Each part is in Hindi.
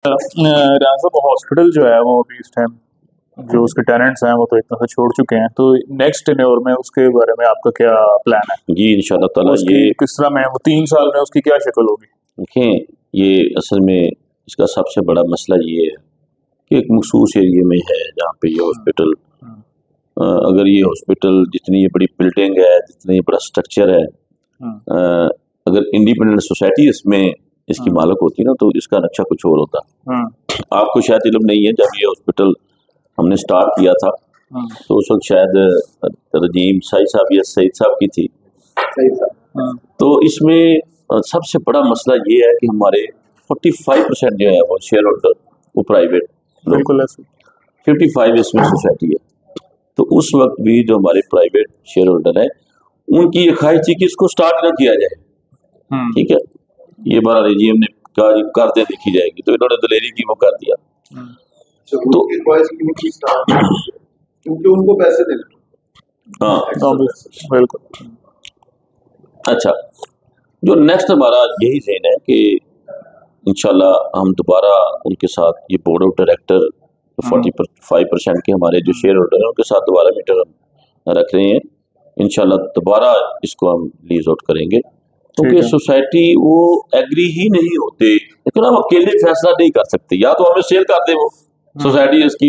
राजा हॉस्पिटल जो है वो अभी इस टाइम जो उसके टेनेंट्स हैं वो तो एक तरह से छोड़ चुके हैं, तो नेक्स्ट टेन्योर में उसके बारे में आपका क्या प्लान है? जी इंशाल्लाह ताला उसकी ये किस तरह में वो 3 साल में उसकी क्या शक्ल होगी? देखें, ये असल में इसका सबसे बड़ा मसला ये है कि एक मखसूस एरिया में है जहाँ पे ये हॉस्पिटल, अगर ये हॉस्पिटल जितनी ये बड़ी बिल्डिंग है, जितना ये बड़ा स्ट्रक्चर है, अगर इंडिपेंडेंट सोसाइटी इसमें इसकी मालिक होती ना तो इसका नक्शा कुछ और होता। आपको शायद इल्म नहीं है, जब ये हॉस्पिटल हमने स्टार्ट किया था तो उस वक्त शायद रजीम साई साहब या सईद साहब की थी। तो इसमें सबसे बड़ा मसला ये है कि हमारे 45% जो है वो शेयर होल्डर वो प्राइवेट, बिल्कुल 55 इसमें सोसाइटी है। तो उस वक्त भी जो हमारे प्राइवेट शेयर होल्डर है उनकी ये ख्वाहिश थी कि इसको स्टार्ट ना किया जाए। ठीक है, ये बड़ा रजीम ने कहा जी कर दे देखी जाएगी, तो इन्होंने दलेरी की वो कर दिया। तो क्योंकि उनको पैसे देने। हाँ बिल्कुल। अच्छा, जो नेक्स्ट हमारा यही जहन है कि इंशाल्लाह हम दोबारा उनके साथ ये बोर्ड ऑफ डायरेक्टर 45% के हमारे जो शेयर होल्डर हैं उनके साथ दोबारा मीटर हम रख रहे हैं। इंशाल्लाह दोबारा इसको हम लीज आउट करेंगे, क्योंकि सोसाइटी वो एग्री ही नहीं होते, लेकिन हम अकेले फैसला नहीं कर सकते। या तो हमें सेल कर दे वो सोसाइटी, इसकी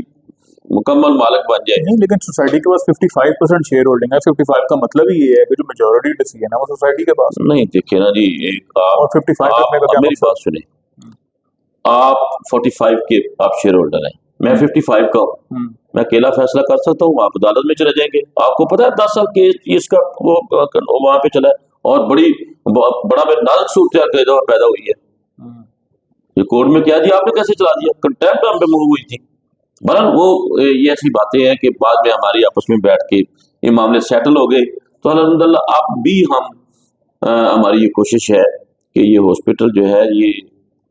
मुकम्मल मालिक बन जाए। नहीं, लेकिन सोसाइटी के पास 55% शेयर होल्डिंग है। 55 का मतलब ही ये है कि जो मेजॉरिटी डिसीजन है वो सोसाइटी के पास। नहीं देखे ना जी, एक और 55 रखने का क्या मेरी बात सुने, आप 45 के आप शेयर होल्डर हैं, मैं 55 का हूँ, मैं अकेला फैसला कर सकता हूँ? आप अदालत में चले जाएंगे। आपको पता है 10 साल केस इसका वो वहां पे चला है और बड़ा नाजुक सूरत पैदा हुई है। ये कोर्ट में क्या जी आपने कैसे चला दिया, कंटेम्प्ट हम पे मूव हुई थी। बहरहाल वो ये ऐसी बातें हैं कि बाद में हमारी आपस में बैठ के ये मामले सेटल हो गए। तो अल्हम्दुलिल्लाह आप भी हमारी ये कोशिश है कि ये हॉस्पिटल जो है ये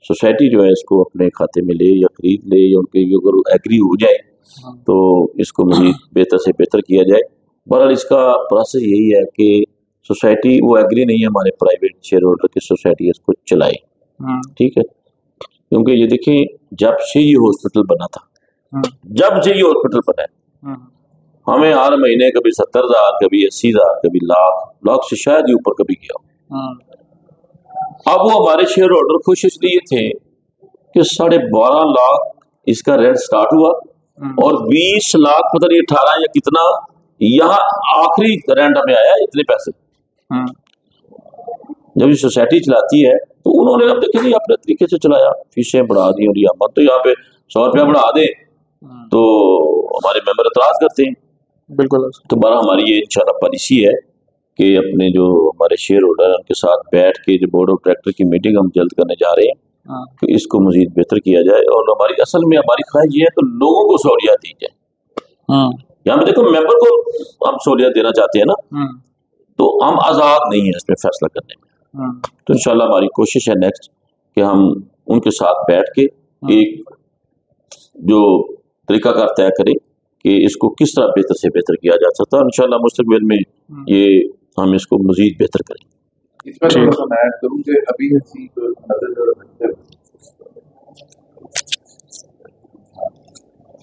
सोसाइटी जो है इसको अपने खाते में ले या खरीद ले, या उनके अगर एग्री हो जाए तो इसको मजीद बेहतर से बेहतर किया जाए। बहरहाल इसका प्रोसेस यही है कि सोसाइटी वो एग्री नहीं है हमारे प्राइवेट शेयर होल्डर की सोसाइटी इसको चलाए। ठीक है, क्योंकि ये देखें जब से ये हॉस्पिटल बना था, जब से ये हॉस्पिटल बना है, हमें हर महीने कभी 70,000, कभी 80,000, कभी लाख से शायद ही ऊपर कभी गया। अब वो हमारे शेयर होल्डर खुश इसलिए थे कि 12.5 लाख इसका रेंट स्टार्ट हुआ और 20 लाख पता नहीं 18 या कितना यहाँ आखिरी रेंट हमें आया इतने पैसे। जब ये सोसाइटी चलाती है तो उन्होंने अब देखे नहीं अपने तरीके से चलाया, फीसें बढ़ा दी, और यहाँ तो यहाँ पे 100 रुपया बढ़ा दे तो हमारे मेंबर एतराज करते हैं। बिल्कुल। तो बड़ा हमारी ये इंशाल्लाह पॉलिसी है कि अपने जो हमारे शेयर होल्डर हैं उनके साथ बैठ के जो बोर्ड ऑफ डायरेक्टर की मीटिंग हम जल्द करने जा रहे हैं कि इसको मजीद बेहतर किया जाए। और हमारी असल में हमारी ख्वाहिश ये है तो लोगों को सहूलियत दी जाए। यहाँ पे देखो मेंबर को हम सहूलियत देना चाहते हैं ना, तो हम आज़ाद नहीं है इसमें फैसला करने में। तो इंशाल्लाह हमारी कोशिश है नेक्स्ट कि हम उनके साथ बैठ के एक जो तरीकाकार तय करें कि इसको किस तरह बेहतर से बेहतर किया जा सकता है। इंशाल्लाह मुस्तकबिल में ये हम इसको मजीद बेहतर करेंगे। इसमें थोड़ा सा मैं ऐड करूं कि अभी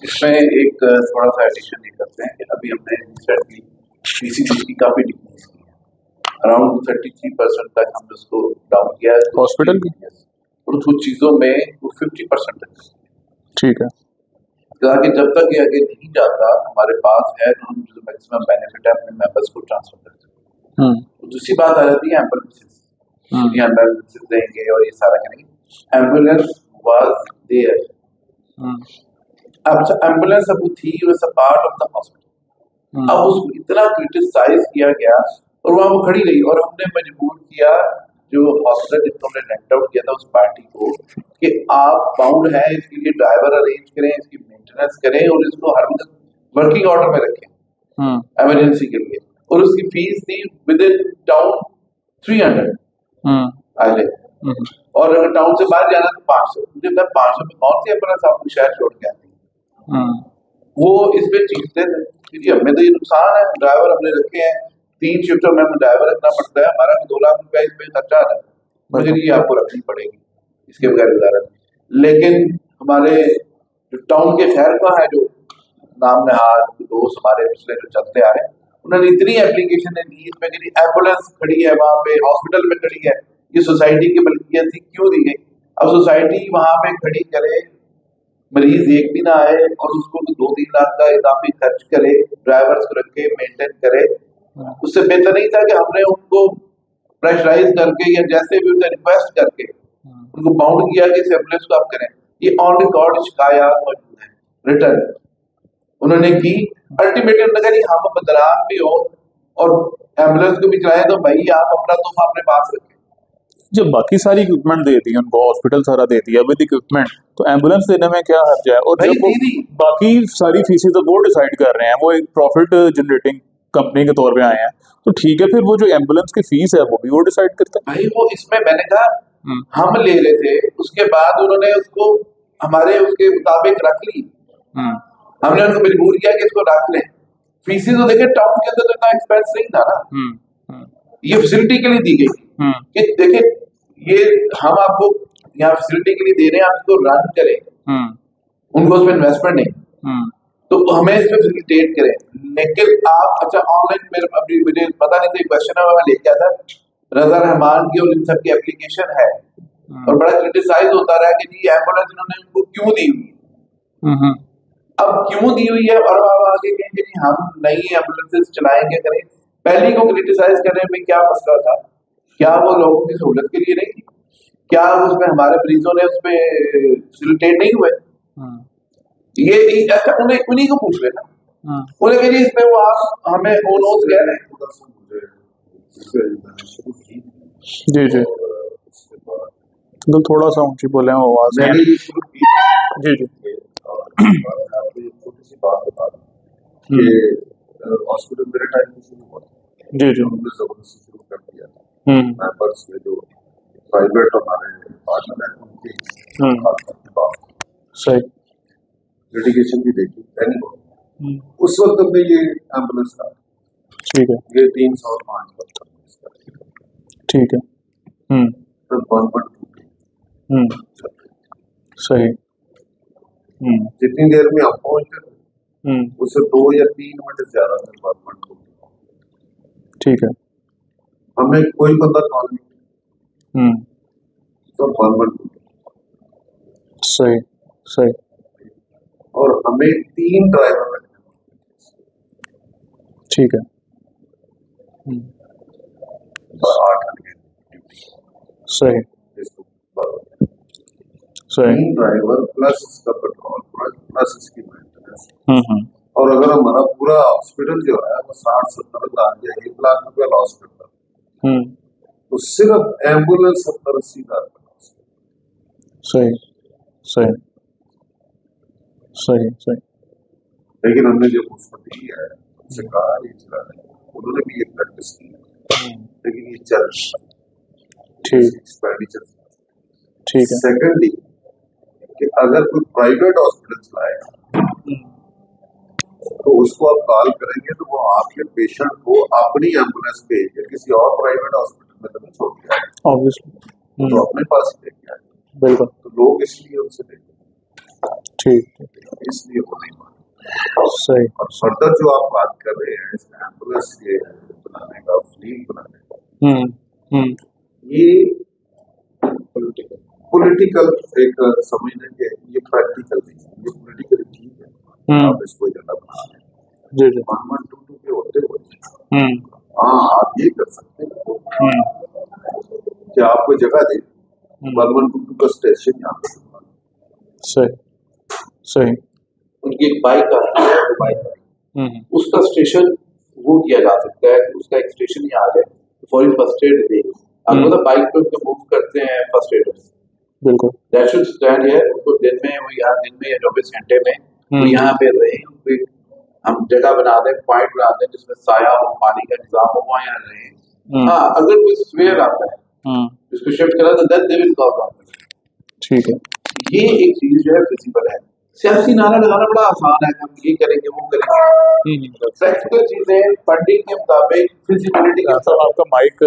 इसमें एक थोड़ा सा एडिशन ये करते हैं कि अभी हमने रिसेंटली पीसीसी की काफी डिक्रीज की है, अराउंड 33% तक हमने उसको डाउन किया है हॉस्पिटल की, और कुछ चीजों में वो 50% तक। ठीक है, ताकि जब तक ये आगे नहीं जाता हमारे पास है तो हम जो मैक्सिमम बेनिफिट है अपने मेंबर्स को ट्रांसफर कर सकते हैं। तो दूसरी बात आ जाती है एम्बुलेंसेस देंगे और ये सारा करेंगे। एम्बुलेंस वाज देयर, अब एम्बुलेंस अब थी was a part of the hospital. अब उसको इतना क्रिटिसाइज किया गया और वहां वो खड़ी रही, और हमने मजबूर किया जो हॉस्पिटल जिनको हमने रेंट आउट किया था उस पार्टी को कि आप बाउंड है इसके लिए ड्राइवर अरेंज करें, इसकी मेंटेनेंस करें और इसको हर वक्त वर्किंग ऑर्डर में रखें इमरजेंसी के लिए। और उसकी फीस थी विद इन टाउन 300 आले, और अगर टाउन से बाहर जाना तो 500। मुझे पता 500 में कौन सी अपना साहब शहर छोड़ के आती वो इस पे चीखते थे हमें तो ये नुकसान है, ड्राइवर हमने रखे हैं 3 शिफ्टों में हमें ड्राइवर रखना पड़ता है, हमारा 2 लाख रुपया इस पे खर्चा आ रहा है, मुझे ये आपको रखनी पड़ेगी, इसके बगैर गुजारा। लेकिन हमारे जो टाउन के खैर का है, जो नाम नहाद दोस्त हमारे पिछले जो चलते आ रहे हैं, उन्होंने इतनी एप्लीकेशन दी, इसमें कि एम्बुलेंस खड़ी है वहाँ पे, हॉस्पिटल में खड़ी है, ये सोसाइटी की मलकियत थी, क्यों दी गई? अब सोसाइटी वहाँ पे खड़ी करे, मरीज एक भी ना आए और उसको 2-3 लाख का इजाफी खर्च करे, ड्राइवर्स को रखे, मेंटेन करे, उससे बेहतर नहीं था कि हमने उनको प्रेशराइज करके या जैसे भी उनका रिक्वेस्ट करके उनको बाउंड किया कि इस एम्बुलेंस को आप करें। ये ऑन रिकॉर्ड शिकायत मौजूद है, रिटर्न उन्होंने की। अल्टीमेटली उन्होंने कहा हम बदनाम भी हो और एम्बुलेंस को भी चलाएं तो भाई आप अपना तोहफा अपने पास रखें। जब बाकी सारी इक्विपमेंट दे दी उनको, हॉस्पिटल सारा दे दिया विद इक्विपमेंट, तो एम्बुलेंस देने में क्या हर्ज है? और जब वो बाकी सारी फीसें तो वो डिसाइड कर रहे हैं, वो एक प्रॉफिट जनरेटिंग कंपनी के तौर पे आए हैं, तो ठीक है, फिर वो जो एम्बुलेंस की फीस है वो भी वो डिसाइड करते हैं। भाई वो इसमें मैंने कहा हम ले रहे थे, उसके बाद उन्होंने उसको हमारे उसके मुताबिक रख ली, हमने उनको मजबूर किया कि इसको रख लें। फीसें तो देखे टाउन के अंदर तो इतना एक्सपेंस नहीं था ना, ये फैसिलिटी के लिए दी गई कि देखे ये हम आपको यहाँ फैसिलिटी के लिए दे रहे हैं, आप इसको रन करें, उनको उसमें इन्वेस्टमेंट नहीं, तो हमें इसमें फैसिलिटेट करें। लेकिन आप अच्छा ऑनलाइन मुझे पता नहीं था, क्वेश्चन मैं लेके आया था रजा रहमान की और इन सब की एप्लीकेशन है, और बड़ा क्रिटिसाइज होता रहा कि जी एम्बुलेंस इन्होंने उनको क्यों दी हुई, अब क्यों दी हुई है, और अब आगे कहेंगे जी हम नई एम्बुलेंसेस चलाएंगे करें। पहली को क्रिटिसाइज करने में क्या मसला था? क्या वो लोगों की सहूलत के लिए नहीं थी? क्या उसमें हमारे मरीजों ने उसमें फैसिलिटेट नहीं हुए? ये अच्छा उन्हीं को पूछ लेना, उन्हें कहिए इसमें वो आप हमें ओनोस कह रहे हैं। जी जी थोड़ा सा ऊंची बोले आवाज। जी जी छोटी सी बात बता दूं कि हॉस्पिटल मेरे टाइम में शुरू हुआ, जी जी हमने जबरदस्ती शुरू कर दिया था। मेंबर्स में जो प्राइवेट हमारे पार्टनर हैं उनके सही लिटिगेशन भी देखी एनी उस वक्त हमने ये एम्बुलेंस का, ठीक है, ये 305 ठीक है, तो 1.2 सही, जितनी देर में हम पहुंचते थे उससे 2 या 3 मिनट ज्यादा में 1.2, ठीक है, हमें कोई बंदा कॉल नहीं, तो 1.2 सही सही, और हमें 3 ड्राइवर रखने, ठीक है, 8 घंटे सही सही, 3 ड्राइवर प्लस इसका पेट्रोल प्लस इसकी मेंटेनेंस, और अगर हमारा पूरा हॉस्पिटल जो है वो 60-70 लाख या 1 लाख रुपया लॉस करता, तो सिर्फ एम्बुलेंस 70-80 लाख का। सही सही सही सही, लेकिन हमने जब उसको दी है उनसे कहा ये चला रहे, उन्होंने भी ये प्रैक्टिस की, लेकिन ये चल ठीक एक्सपेंडिचर, ठीक है। सेकेंडली कि अगर कोई प्राइवेट हॉस्पिटल चलाएगा तो उसको आप कॉल करेंगे तो वो आपके पेशेंट को अपनी एम्बुलेंस भेज के किसी और प्राइवेट हॉस्पिटल में तो नहीं छोड़ के आए, ऑब्वियसली तो अपने पास ही लेके आए, बिल्कुल, तो लोग इसलिए उनसे लेते, ठीक, इसलिए वो नहीं मानते। सही, और फर्दर जो आप बात कर रहे हैं इस एम्बुलेंस के बनाने का, फ्लीट बनाने का, ये पॉलिटिकल एक समझ लें कि ये प्रैक्टिकल नहीं है, ये पॉलिटिकली ठीक है, आप इसको एजेंडा बना रहे हैं, जी जी, 1-1-2-2 के होते हुए हाँ आप ये कर सकते हैं कि आपको जगह दे 1-1-2-2 का स्टेशन यहाँ पे, सही सही, उनकी एक बाइक आती है, बाइक उसका स्टेशन वो किया जा सकता है, उसका एक स्टेशन यहाँ आ जाए फॉर फर्स्ट एड दे, आपको तो बाइक पे उनको मूव करते हैं फर्स्ट एडर्स, बिल्कुल, दैट शुड स्टैंड है, उनको दिन में वो यहाँ दिन में या 24 घंटे में वो यहाँ पे रहे, उनको हम जगह बना दें, पॉइंट बना दें जिसमें साया हो, पानी का इंतजाम हो, वहाँ यहाँ रहे। हाँ अगर कोई स्वेयर आता है इसको शिफ्ट करा तो देन दे विल कॉल, ठीक है, ये एक चीज जो है फिजिबल है। सियासी नारा लगाना बड़ा आसान है, हम ये करेंगे वो करेंगे, प्रैक्टिकल चीजें फंडिंग के मुताबिक फिजिबिलिटी आपका माइक